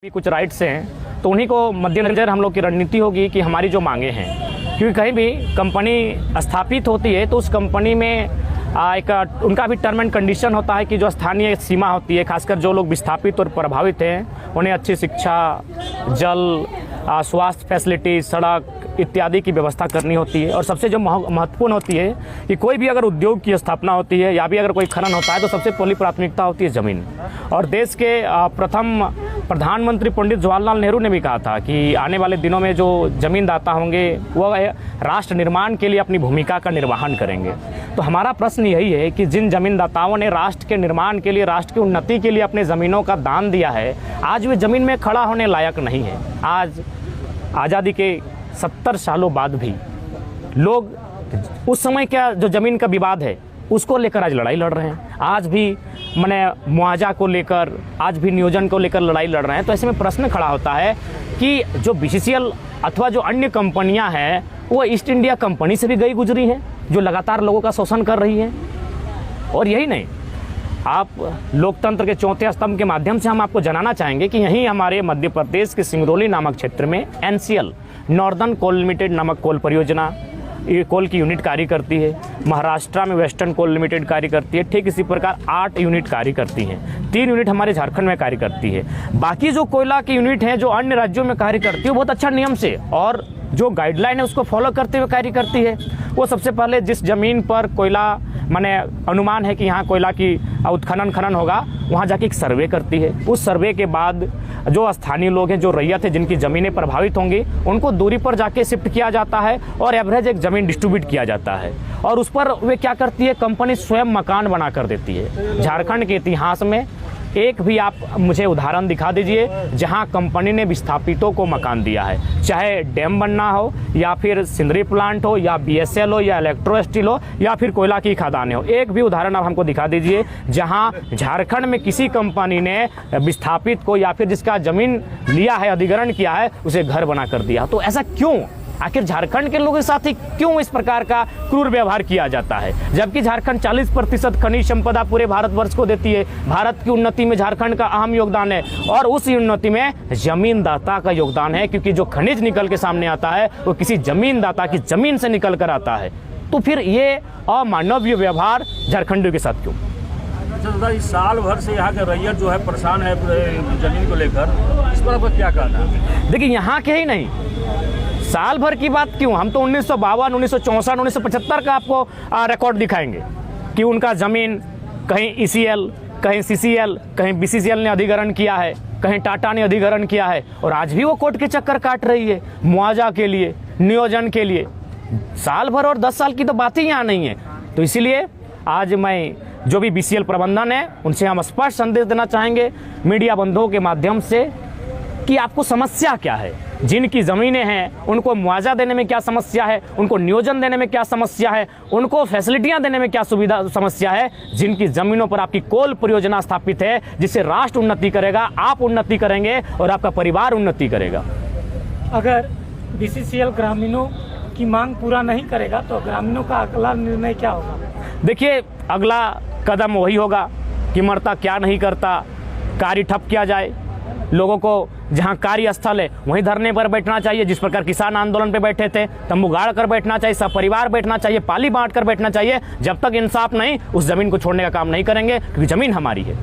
कुछ राइट्स हैं तो उन्हीं को मद्देनजर हम लोग की रणनीति होगी कि हमारी जो मांगे हैं, क्योंकि कहीं भी कंपनी स्थापित होती है तो उस कंपनी में एक उनका भी टर्म एंड कंडीशन होता है कि जो स्थानीय सीमा होती है, खासकर जो लोग विस्थापित और प्रभावित हैं उन्हें अच्छी शिक्षा, जल, स्वास्थ्य फैसिलिटी, सड़क इत्यादि की व्यवस्था करनी होती है। और सबसे जो महत्वपूर्ण होती है कि कोई भी अगर उद्योग की स्थापना होती है या भी अगर कोई खनन होता है तो सबसे पहली प्राथमिकता होती है ज़मीन। और देश के प्रथम प्रधानमंत्री पंडित जवाहरलाल नेहरू ने भी कहा था कि आने वाले दिनों में जो ज़मींदाता होंगे वह राष्ट्र निर्माण के लिए अपनी भूमिका का निर्वहन करेंगे। तो हमारा प्रश्न यही है कि जिन ज़मींदाताओं ने राष्ट्र के निर्माण के लिए, राष्ट्र की उन्नति के लिए अपने ज़मीनों का दान दिया है, आज वे ज़मीन में खड़ा होने लायक नहीं है। आज आज़ादी के 70 सालों बाद भी लोग उस समय का जो ज़मीन का विवाद है उसको लेकर आज लड़ाई लड़ रहे हैं। आज भी माने मुआवजा को लेकर, आज भी नियोजन को लेकर लड़ाई लड़ रहे हैं। तो ऐसे में प्रश्न खड़ा होता है कि जो BCCL अथवा जो अन्य कंपनियां हैं वो ईस्ट इंडिया कंपनी से भी गई गुजरी हैं, जो लगातार लोगों का शोषण कर रही हैं। और यही नहीं, आप लोकतंत्र के चौथे स्तंभ के माध्यम से हम आपको जनाना चाहेंगे कि यहीं हमारे मध्य प्रदेश के सिंगरौली नामक क्षेत्र में NCL नॉर्दर्न कोल लिमिटेड नामक कोल परियोजना, ये कोल की यूनिट कार्य करती है। महाराष्ट्र में वेस्टर्न कोल लिमिटेड कार्य करती है। ठीक इसी प्रकार 8 यूनिट कार्य करती हैं। 3 यूनिट हमारे झारखंड में कार्य करती है। बाकी जो कोयला की यूनिट हैं जो अन्य राज्यों में कार्य करती है वो बहुत अच्छा नियम से और जो गाइडलाइन है उसको फॉलो करते हुए कार्य करती है। वो सबसे पहले जिस ज़मीन पर कोयला माने अनुमान है कि यहाँ कोयला की उत्खनन खनन होगा, वहाँ जाके एक सर्वे करती है। उस सर्वे के बाद जो स्थानीय लोग हैं, जो रैयत है, जिनकी ज़मीनें प्रभावित होंगी, उनको दूरी पर जाके शिफ्ट किया जाता है और एवरेज एक ज़मीन डिस्ट्रीब्यूट किया जाता है। और उस पर वे क्या करती है, कंपनी स्वयं मकान बना कर देती है। झारखंड के इतिहास में एक भी आप मुझे उदाहरण दिखा दीजिए जहां कंपनी ने विस्थापितों को मकान दिया है, चाहे डैम बनना हो या फिर सिंदरी प्लांट हो या BSL हो या इलेक्ट्रो स्टील हो या फिर कोयला की खदानें हो। एक भी उदाहरण आप हमको दिखा दीजिए जहां झारखंड में किसी कंपनी ने विस्थापित को या फिर जिसका ज़मीन लिया है, अधिग्रहण किया है, उसे घर बना कर दिया। तो ऐसा क्यों? आखिर झारखंड के लोगों के साथ ही क्यों इस प्रकार का क्रूर व्यवहार किया जाता है, जबकि झारखंड 40% खनिज संपदा पूरे भारतवर्ष को देती है। भारत की उन्नति में झारखंड का अहम योगदान है और उस उन्नति में जमीनदाता का योगदान है, क्योंकि जो खनिज निकल के सामने आता है वो किसी जमीनदाता की जमीन से निकल कर आता है। तो फिर ये अमानवीय व्यवहार झारखंडियों के साथ क्यों? अच्छा दादा, इस साल भर से यहाँ के रैयत जो है परेशान है जमीन को लेकर, इस पर आपका क्या कहना है? देखिए, यहाँ के ही नहीं, साल भर की बात क्यों, हम तो 1952, 1964, 1975 का आपको रिकॉर्ड दिखाएंगे कि उनका ज़मीन कहीं ECL, कहीं CCL, कहीं BCCL ने अधिग्रहण किया है, कहीं टाटा ने अधिग्रहण किया है और आज भी वो कोर्ट के चक्कर काट रही है मुआवजा के लिए, नियोजन के लिए। साल भर और 10 साल की तो बात ही यहाँ नहीं है। तो इसीलिए आज मैं जो भी BCL प्रबंधन है उनसे हम स्पष्ट संदेश देना चाहेंगे मीडिया बंधुओं के माध्यम से कि आपको समस्या क्या है, जिनकी ज़मीनें हैं उनको मुआवजा देने में क्या समस्या है, उनको नियोजन देने में क्या समस्या है, उनको फैसिलिटियां देने में क्या समस्या है, जिनकी ज़मीनों पर आपकी कोल परियोजना स्थापित है जिससे राष्ट्र उन्नति करेगा, आप उन्नति करेंगे और आपका परिवार उन्नति करेगा। अगर BCCL ग्रामीणों की मांग पूरा नहीं करेगा तो ग्रामीणों का अगला निर्णय क्या होगा? देखिए, अगला कदम वही होगा कि मरता क्या नहीं करता, कार्य ठप किया जाए। लोगों को जहां कार्यस्थल है वहीं धरने पर बैठना चाहिए, जिस प्रकार किसान आंदोलन पे बैठे थे, तंबू गाड़ कर बैठना चाहिए, सब परिवार बैठना चाहिए, पाली बांट कर बैठना चाहिए। जब तक इंसाफ नहीं, उस जमीन को छोड़ने का काम नहीं करेंगे, क्योंकि जमीन हमारी है।